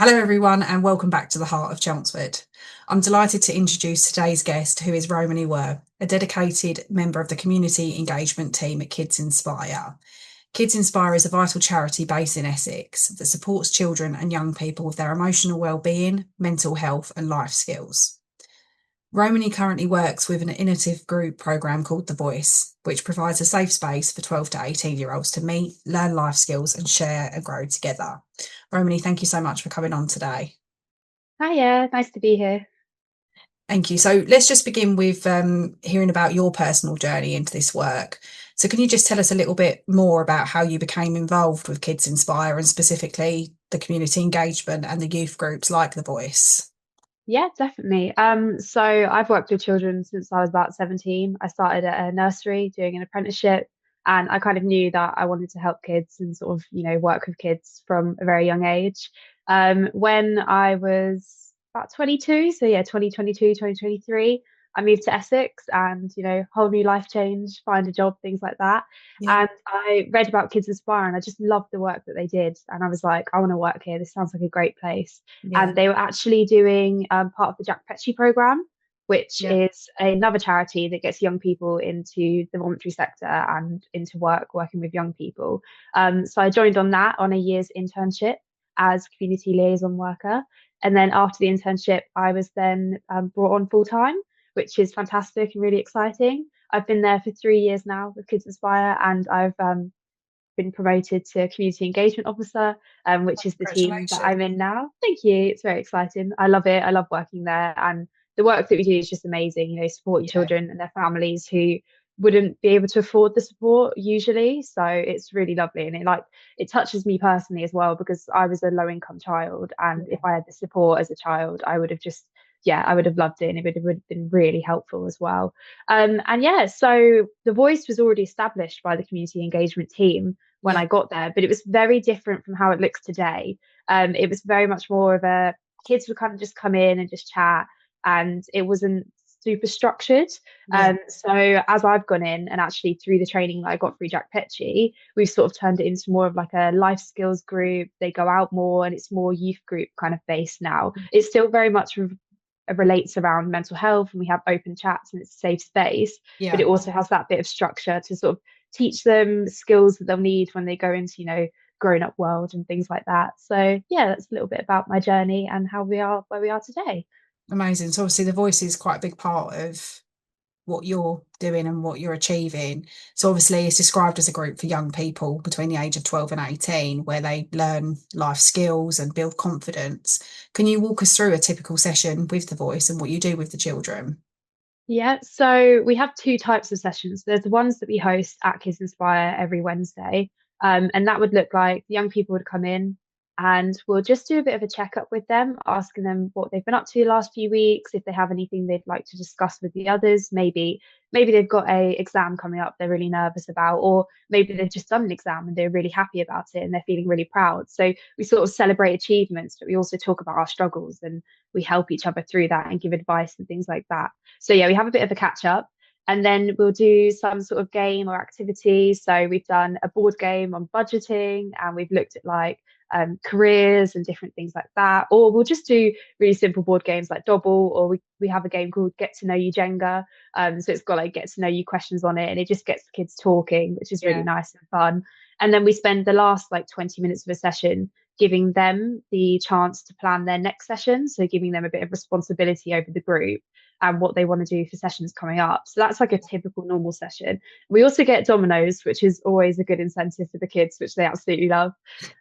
Hello, everyone, and welcome back to the Heart of Chelmsford. I'm delighted to introduce today's guest, who is Romany Whurr, a dedicated member of the community engagement team at Kids Inspire. Kids Inspire is a vital charity based in Essex that supports children and young people with their emotional well-being, mental health, and life skills. Romany currently works with an innovative group programme called The Voice, which provides a safe space for 12 to 18-year-olds to meet, learn life skills, and share and grow together. Romany, thank you so much for coming on today. Hiya, nice to be here. Thank you. So let's just begin with hearing about your personal journey into this work. So can you just tell us a little bit more about how you became involved with Kids Inspire and specifically the community engagement and the youth groups like The Voice? Yeah, definitely. So I've worked with children since I was about 17. I started at a nursery doing an apprenticeship, and I kind of knew that I wanted to help kids and sort of, work with kids from a very young age. When I was about 22, so yeah, 2022, 2023, I moved to Essex and, whole new life change, find a job, things like that. Yeah, And I read about Kids Inspire and I just loved the work that they did. And I was like, I want to work here. This sounds like a great place. yeah, And they were actually doing part of the Jack Petchey program, which yeah. is another charity that gets young people into the voluntary sector and into work working with young people. So I joined on that on a year's internship as community liaison worker. And then after the internship, I was then brought on full time, which is fantastic and really exciting. I've been there for 3 years now with Kids Inspire, and I've been promoted to community engagement officer, which is the team that Congratulations. I'm in now. Thank you. It's very exciting. I love it. I love working there. And the work that we do is just amazing, supporting Yeah, children and their families who wouldn't be able to afford the support usually. So it's really lovely. And it touches me personally as well because I was a low income child. And if yeah, I had the support as a child, I would have just I would have loved it and it would have been really helpful as well. And yeah, so the voice was already established by the community engagement team when yeah. I got there, but it was very different from how it looks today. It was very much more of a kids would kind of just come in and just chat, and it wasn't super structured. Yeah. So as I've gone in and actually through the training that I got through Jack Petchey, we've sort of turned it into more of like a life skills group. They go out more and it's more youth group kind of based now. It's still very much relates around mental health and we have open chats and it's a safe space, but Yeah. it also has that bit of structure to sort of teach them skills that they'll need when they go into grown up world and things like that. So yeah, that's a little bit about my journey and how we are where we are today. Amazing. So obviously the voice is quite a big part of what you're doing and what you're achieving. So obviously it's described as a group for young people between the age of 12 and 18 where they learn life skills and build confidence. Can you walk us through a typical session with the voice and what you do with the children? Yeah, so we have two types of sessions. There's the ones that we host at Kids Inspire every Wednesday. And that would look like the young people would come in and we'll just do a bit of a checkup with them, asking them what they've been up to the last few weeks, if they have anything they'd like to discuss with the others. Maybe they've got a exam coming up they're really nervous about, or maybe they've just done an exam and they're really happy about it and they're feeling really proud. So we sort of celebrate achievements, but we also talk about our struggles and we help each other through that and give advice and things like that. So yeah, we have a bit of a catch up. And then we'll do some sort of game or activity. So we've done a board game on budgeting and we've looked at like careers and different things like that. Or we'll just do really simple board games like Dobble, or we have a game called Get to Know You Jenga. So it's got like get to know you questions on it and it just gets the kids talking, which is really Yeah. nice and fun. And then we spend the last like 20 minutes of a session giving them the chance to plan their next session. So giving them a bit of responsibility over the group and what they want to do for sessions coming up. So that's like a typical normal session. We also get dominoes, which is always a good incentive for the kids, which they absolutely love.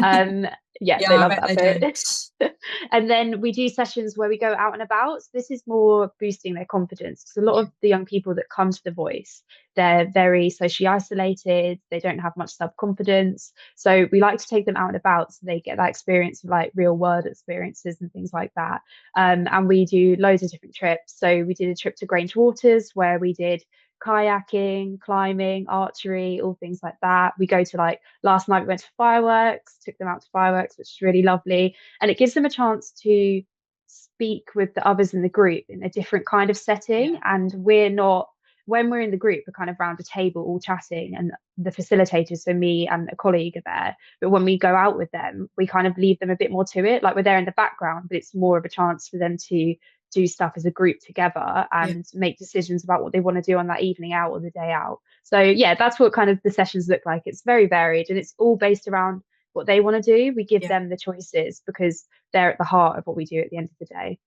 Um, yeah, Yeah, they I love bet that they do. bit. And then we do sessions where we go out and about. So this is more boosting their confidence. Because a lot Yeah. of the young people that come to the voice, they're very socially isolated. They don't have much self-confidence. So we like to take them out and about so they get that experience of like real world experiences and things like that. And we do loads of different trips. So we did a trip to Grange Waters where we did kayaking, climbing, archery, all things like that. We go to like last night we went to fireworks, took them out to fireworks, which is really lovely. And it gives them a chance to speak with the others in the group in a different kind of setting. Yeah. And we're not when we're in the group, we're kind of round a table all chatting, and the facilitators, so me and a colleague, are there. But when we go out with them, we kind of leave them a bit more to it. Like, we're there in the background, but it's more of a chance for them to do stuff as a group together Yeah. and make decisions about what they want to do on that evening out or the day out. So yeah, that's what kind of the sessions look like. It's very varied, and it's all based around what they want to do. We give Yeah. them the choices because they're at the heart of what we do at the end of the day.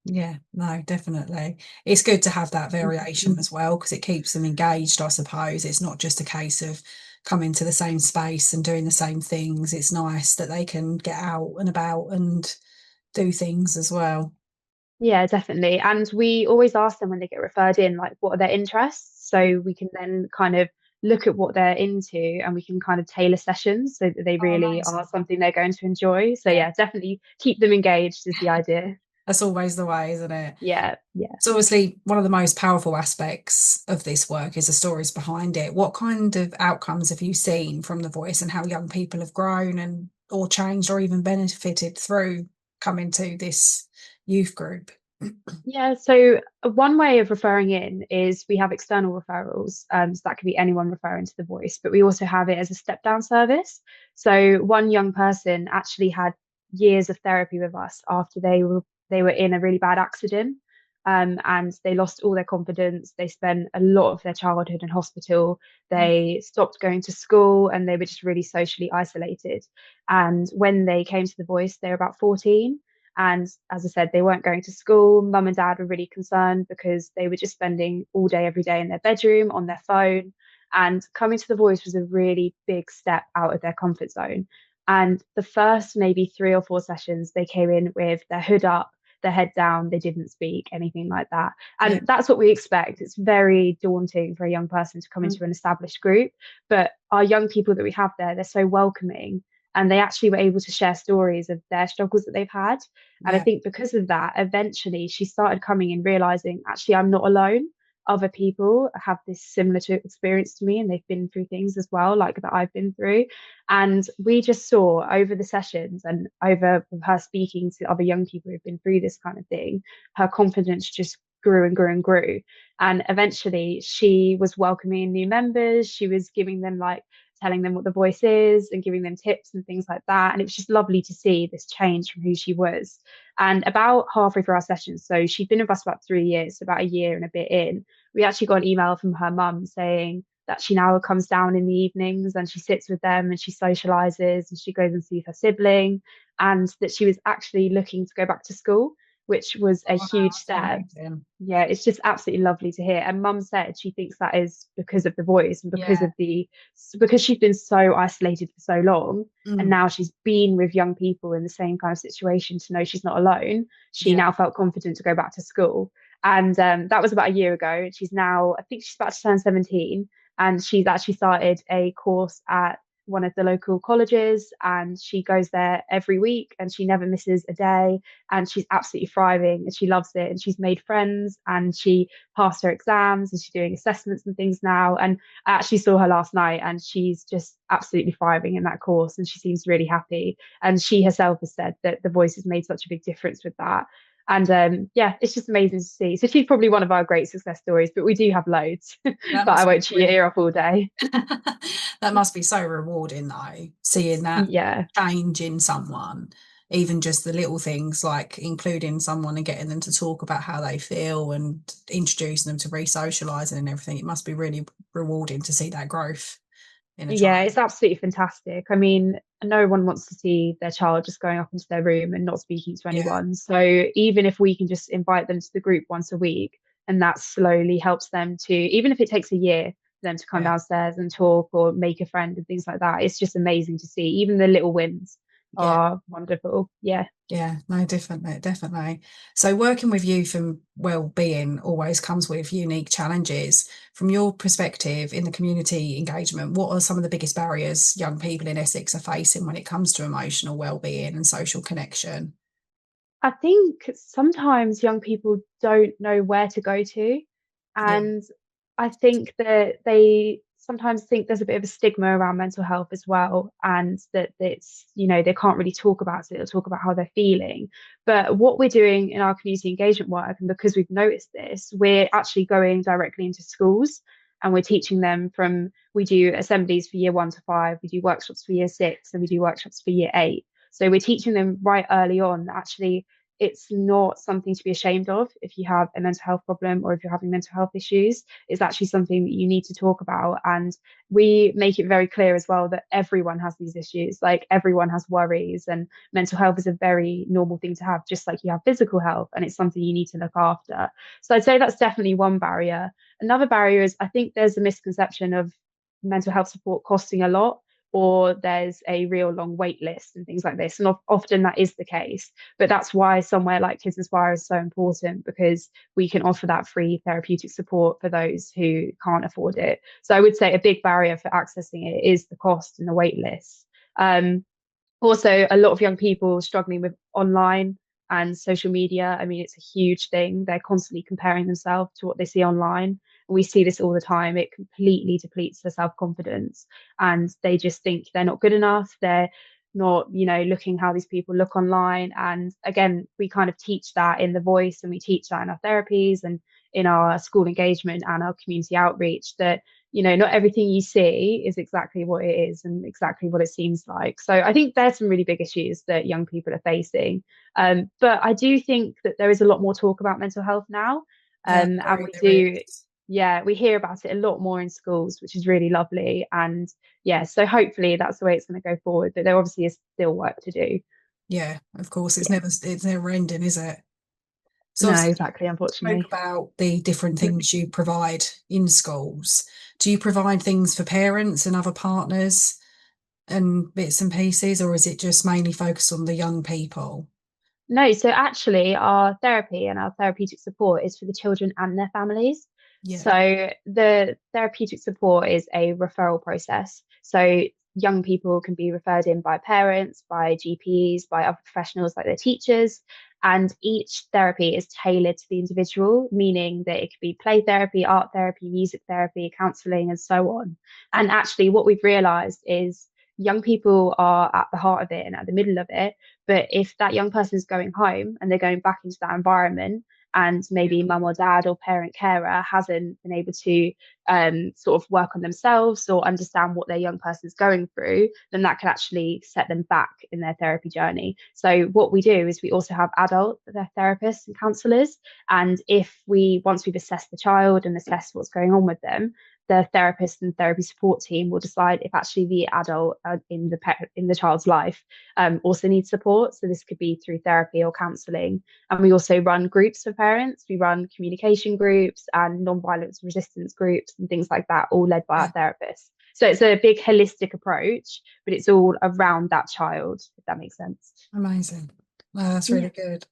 Yeah, no, definitely. It's good to have that variation as well because it keeps them engaged, I suppose. It's not just a case of coming to the same space and doing the same things. It's nice that they can get out and about and do things as well. Yeah, definitely. And we always ask them when they get referred in, like, what are their interests? So we can then kind of look at what they're into, and we can kind of tailor sessions so that they Oh, really are amazing. something they're going to enjoy. So Yeah, yeah, definitely keep them engaged is the idea. that's always the way, isn't it? Yeah, yeah. So obviously one of the most powerful aspects of this work is the stories behind it. What kind of outcomes have you seen from the voice and how young people have grown and or changed or even benefited through coming to this youth group? Yeah, so one way of referring in is we have external referrals. So that could be anyone referring to the voice, but we also have it as a step down service. So one young person actually had years of therapy with us after they were in a really bad accident. And they lost all their confidence. They spent a lot of their childhood in hospital. They stopped going to school, and they were just really socially isolated. And when they came to the voice, they were about 14. And as I said, they weren't going to school. Mum and dad were really concerned because they were just spending all day, every day in their bedroom on their phone. And coming to the voice was a really big step out of their comfort zone. And the first maybe 3 or 4 sessions, they came in with their hood up, their head down, they didn't speak, anything like that. Yeah. And that's what we expect. It's very daunting for a young person to come Mm. into an established group. But our young people that we have there, they're so welcoming, and they actually were able to share stories of their struggles that they've had. And I Yeah. think because of that, eventually she started coming in realizing, actually, I'm not alone. Other people have this similar to experience to me, and they've been through things as well, like that I've been through. And we just saw over the sessions and over her speaking to other young people who've been through this kind of thing, her confidence just grew and grew and grew. And eventually she was welcoming new members. She was giving them, like, telling them what the voice is and giving them tips and things like that. And it was just lovely to see this change from who she was. And about halfway through our sessions, so she'd been with us about 3 years, so about a year and a bit in, we actually got an email from her mum saying that she now comes down in the evenings and she sits with them and she socializes and she goes and sees her sibling, and that she was actually looking to go back to school, which was a Oh, wow, huge that's step. amazing. Yeah, it's just absolutely lovely to hear. And mum said she thinks that is because of the voice and because Yeah. of because she's been so isolated for so long, and Mm. now she's been with young people in the same kind of situation to know she's not alone. She Yeah. now felt confident to go back to school. And that was about a year ago. And she's now, I think she's about to turn 17. And she's actually started a course at one of the local colleges, and she goes there every week and she never misses a day, and she's absolutely thriving and she loves it, and she's made friends and she passed her exams and she's doing assessments and things now. And I actually saw her last night and she's just absolutely thriving in that course and she seems really happy. And she herself has said that the voice has made such a big difference with that. And yeah, it's just amazing to see. So she's probably one of our great success stories, but we do have loads, but That I must be won't chew your really ear off all day. that must be so rewarding though, seeing that Yeah. change in someone, even just the little things like including someone and getting them to talk about how they feel and introducing them to re-socializing and everything. It must be really rewarding to see that growth in a Yeah, child. it's absolutely fantastic. I mean, no one wants to see their child just going up into their room and not speaking to Yeah, anyone. So even if we can just invite them to the group once a week, and that slowly helps them to, even if it takes a year for them to come yeah. downstairs and talk or make a friend and things like that, it's just amazing to see. Even the little wins Yeah. are wonderful. Yeah. Yeah, no, definitely, definitely. So working with youth and well-being always comes with unique challenges. From your perspective in the community engagement, what are some of the biggest barriers young people in Essex are facing when it comes to emotional well-being and social connection? I think sometimes young people don't know where to go to. Yeah, And I think that they sometimes think there's a bit of a stigma around mental health as well, and that it's, they can't really talk about it or talk about how they're feeling. But what we're doing in our community engagement work, and because we've noticed this, we're actually going directly into schools, and we're teaching them we do assemblies for year 1 to 5, we do workshops for year 6, and we do workshops for year 8. So we're teaching them right early on that actually it's not something to be ashamed of if you have a mental health problem or if you're having mental health issues. It's actually something that you need to talk about. And we make it very clear as well that everyone has these issues, like everyone has worries, and mental health is a very normal thing to have, just like you have physical health, and it's something you need to look after. So I'd say that's definitely one barrier. Another barrier is I think there's a misconception of mental health support costing a lot, or there's a real long wait list and things like this. And often that is the case. But that's why somewhere like Kids Inspire is so important, because we can offer that free therapeutic support for those who can't afford it. So I would say a big barrier for accessing it is the cost and the wait list. Also, a lot of young people struggling with online and social media. I mean, it's a huge thing. They're constantly comparing themselves to what they see online. We see this all the time. It completely depletes their self-confidence, and they just think they're not good enough. They're not, looking how these people look online. And again, we kind of teach that in the voice, and we teach that in our therapies and in our school engagement and our community outreach, that not everything you see is exactly what it is and exactly what it seems like. So I think there's some really big issues that young people are facing. But I do think that there is a lot more talk about mental health now. Yeah, And agree, we there do, is. yeah, we hear about it a lot more in schools, which is really lovely. And yeah, so hopefully that's the way it's going to go forward. But there obviously is still work to do. Yeah, of course, Yeah, it's never ending, is it? So no, obviously you exactly, spoke unfortunately. about the different things you provide in schools. Do you provide things for parents and other partners and bits and pieces, or is it just mainly focused on the young people? No, so actually, our therapy and our therapeutic support is for the children and their families. Yeah. So the therapeutic support is a referral process. So young people can be referred in by parents, by GPs, by other professionals like their teachers. And each therapy is tailored to the individual, meaning that it could be play therapy, art therapy, music therapy, counselling, and so on. And actually, what we've realised is young people are at the heart of it and at the middle of it. But if that young person is going home and they're going back into that environment, and maybe mum or dad or parent carer hasn't been able to sort of work on themselves or understand what their young person is going through, then that can actually set them back in their therapy journey. So what we do is we also have adult therapists and counsellors. And once we've assessed the child and assessed what's going on with them, the therapist and therapy support team will decide if actually the adult in the child's life also needs support. So this could be through therapy or counselling. And we also run groups for parents. We run communication groups and non-violence resistance groups and things like that, all led by Yeah, our therapists. So it's a big holistic approach, but it's all around that child, if that makes sense. amazing. Wow, that's Yeah. really good.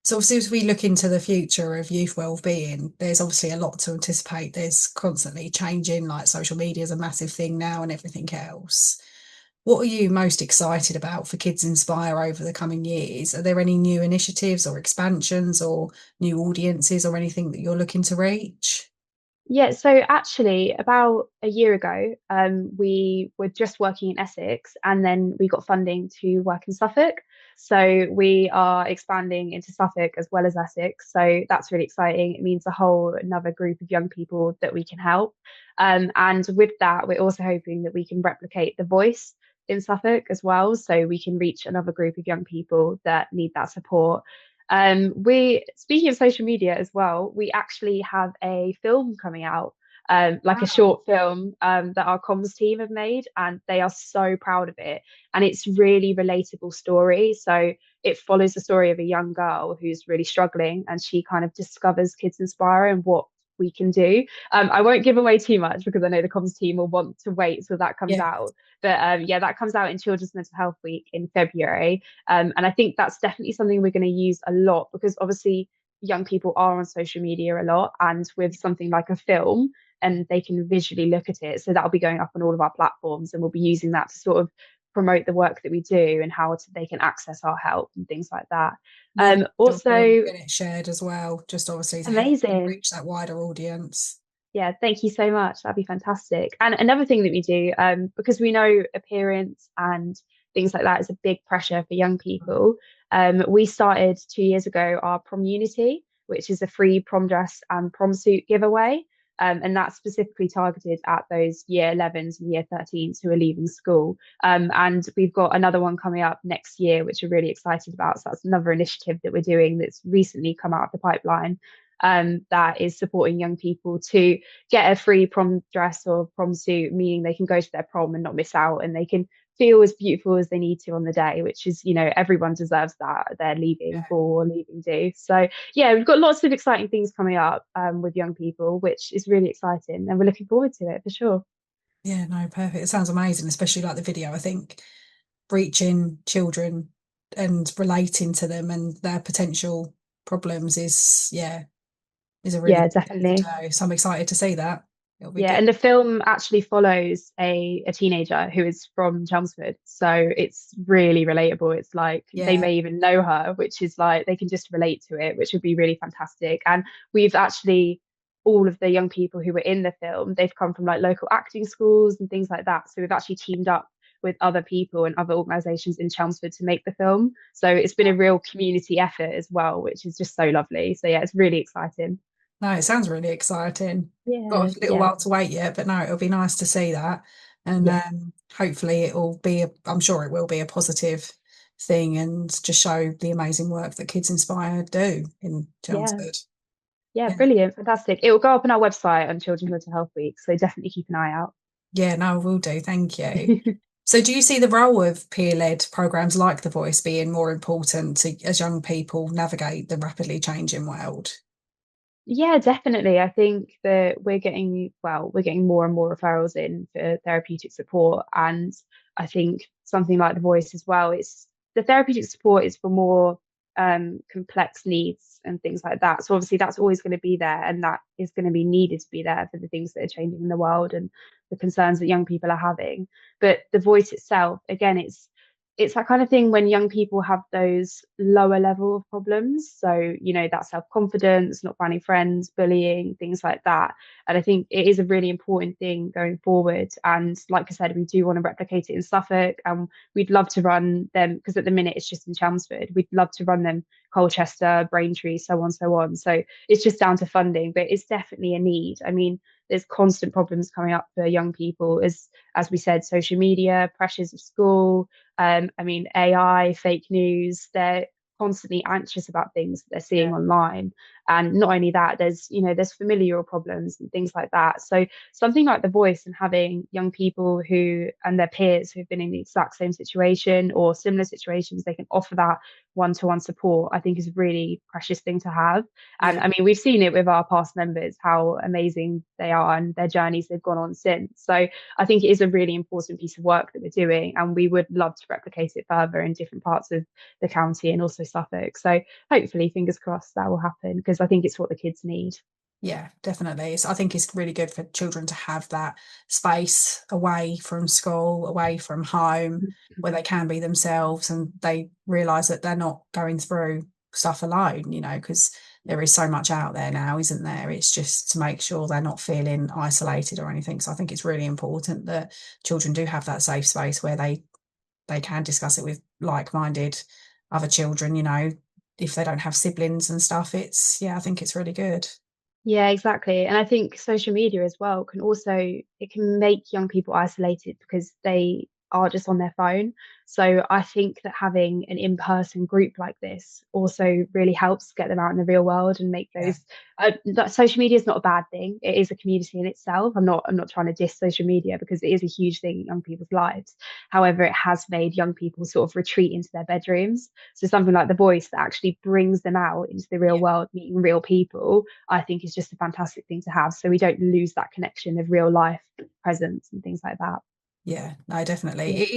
So obviously, as we look into the future of youth wellbeing, there's obviously a lot to anticipate. There's constantly changing, like social media is a massive thing now and everything else. What are you most excited about for Kids Inspire over the coming years? Are there any new initiatives or expansions or new audiences or anything that you're looking to reach? Yeah, so actually, about a year ago, we were just working in Essex, and then we got funding to work in Suffolk. So we are expanding into Suffolk as well as Essex. So that's really exciting. It means a whole another group of young people that we can help. And with that, we're also hoping that we can replicate the voice in Suffolk as well, so we can reach another group of young people that need that support. We speaking of social media as well, we actually have a film coming out, like a Wow. short film that our comms team have made, and they are so proud of it. And it's really relatable story. So it follows the story of a young girl who's really struggling, and she kind of discovers Kids Inspire and what we can do. I won't give away too much because I know the comms team will want to wait till that comes Yeah. out. But yeah, that comes out in Children's Mental Health Week in February. And I think that's definitely something we're going to use a lot, because obviously young people are on social media a lot. And with something like a film, and they can visually look at it. So that'll be going up on all of our platforms, and we'll be using that to sort of promote the work that we do and they can access our help and things like that. We'll Also, get it shared as well, just obviously to help you amazing. reach that wider audience. Yeah, thank you so much. That'd be fantastic. And another thing that we do, because we know appearance and things like that is a big pressure for young people, we started 2 years ago our Promunity, which is a free prom dress and prom suit giveaway. And that's specifically targeted at those year 11s and year 13s who are leaving school. And we've got another one coming up next year, which we're really excited about. So that's another initiative that we're doing that's recently come out of the pipeline, that is supporting young people to get a free prom dress or prom suit, meaning they can go to their prom and not miss out, and they can feel as beautiful as they need to on the day, which is, everyone deserves that. They're leaving Yeah. for or leaving do. So, yeah, we've got lots of exciting things coming up, with young people, which is really exciting. And we're looking forward to it for sure. Yeah, no, perfect. It sounds amazing, especially like the video. I think reaching children and relating to them and their potential problems is a really Yeah, good thing to definitely. do. So I'm excited to see that. It'll be Yeah, good. and the film actually follows a teenager who is from Chelmsford. So it's really relatable. It's like they Yeah, may even know her, which is like they can just relate to it, which would be really fantastic. And we've actually, all of the young people who were in the film, they've come from like local acting schools and things like that. So we've actually teamed up with other people and other organizations in Chelmsford to make the film. So it's been a real community effort as well, which is just so lovely. So yeah, it's really exciting. no, it sounds really exciting. Got Yeah, a little yeah, while to wait yet, but no, it'll be nice to see that. And yeah, hopefully it will be, I'm sure it will be a positive thing and just show the amazing work that Kids Inspire do in yeah. Chelmsford. Yeah, Yeah. brilliant, fantastic. It will go up on our website on Children's Mental Health Week, so definitely keep an eye out. Yeah, no, I will do. Thank you. So do you see the role of peer-led programs like The Voice being more important as young people navigate the rapidly changing world? Yeah, definitely. I think that we're getting more and more referrals in for therapeutic support. And I think something like the voice as well, it's the therapeutic support is for more complex needs and things like that. So obviously that's always going to be there, and that is going to be needed to be there for the things that are changing in the world and the concerns that young people are having. But the voice itself, again, it's that kind of thing when young people have those lower level of problems. So, that self-confidence, not finding friends, bullying, things like that. And I think it is a really important thing going forward. And like I said, we do want to replicate it in Suffolk, and we'd love to run them because at the minute it's just in Chelmsford. We'd love to run them Colchester, Braintree, so on, so on. So it's just down to funding, but it's definitely a need. I mean, there's constant problems coming up for young people as we said, social media, pressures of school, I mean, AI, fake news, they're constantly anxious about things that they're seeing Yeah. online. And not only that, there's familial problems and things like that. So something like The Voice and having young people who and their peers who've been in the exact same situation or similar situations, they can offer that one-to-one support, I think is a really precious thing to have. And Yeah. I mean, we've seen it with our past members, how amazing they are and their journeys they've gone on since. So I think it is a really important piece of work that we're doing, and we would love to replicate it further in different parts of the county and also Suffolk. So hopefully, fingers crossed, that will happen because I think it's what the kids need. Yeah, definitely. I think it's really good for children to have that space away from school, away from home, where they can be themselves and they realise that they're not going through stuff alone, because there is so much out there now, isn't there? It's just to make sure they're not feeling isolated or anything. So I think it's really important that children do have that safe space where they can discuss it with like-minded other children, if they don't have siblings and stuff. Yeah, I think it's really good. Yeah, exactly. And I think social media as well it can make young people isolated because they are just on their phone. So I think that having an in-person group like this also really helps get them out in the real world and make Yeah. that social media is not a bad thing. It is a community in itself. I'm not trying to diss social media because it is a huge thing in young people's lives. However, it has made young people sort of retreat into their bedrooms. So something like The Voice that actually brings them out into the real Yeah. world, meeting real people, I think is just a fantastic thing to have. So we don't lose that connection of real life presence and things like that. Yeah, no, definitely. Yeah. It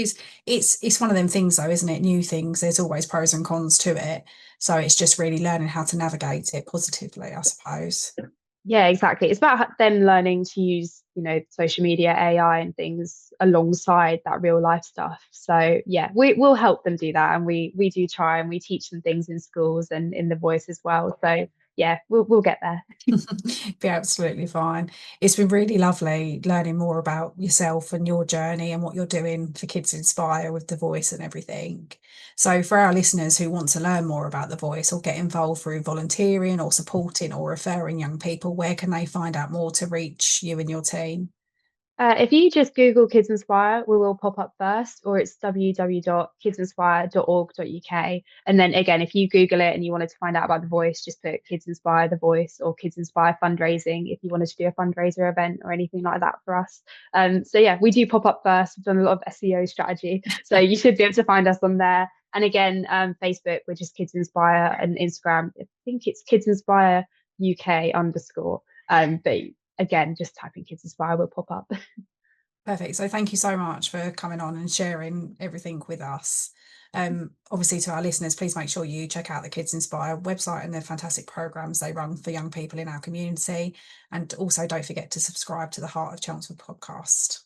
is it's one of them things though, isn't it? New things, there's always pros and cons to it. So it's just really learning how to navigate it positively, I suppose. Yeah, exactly. It's about them learning to use, social media, AI, and things alongside that real life stuff. So yeah, we will help them do that, and we do try and we teach them things in schools and in The Voice as well. So yeah, we'll get there. Be absolutely fine. It's been really lovely learning more about yourself and your journey and what you're doing for Kids Inspire with the voice and everything. So, for our listeners who want to learn more about the voice or get involved through volunteering or supporting or referring young people, where can they find out more to reach you and your team? If you just Google Kids Inspire, we will pop up first, or it's www.kidsinspire.org.uk. And then again, if you Google it and you wanted to find out about the voice, just put Kids Inspire the voice or Kids Inspire fundraising if you wanted to do a fundraiser event or anything like that for us. So yeah, we do pop up first. We've done a lot of SEO strategy, so you should be able to find us on there. And again, Facebook, we're just Kids Inspire, and Instagram, I think it's Kids Inspire UK _. But again, just type in Kids Inspire will pop up. Perfect. So thank you so much for coming on and sharing everything with us. Obviously, to our listeners, please make sure you check out the Kids Inspire website and their fantastic programs they run for young people in our community. And also, don't forget to subscribe to the Heart of Chelmsford podcast.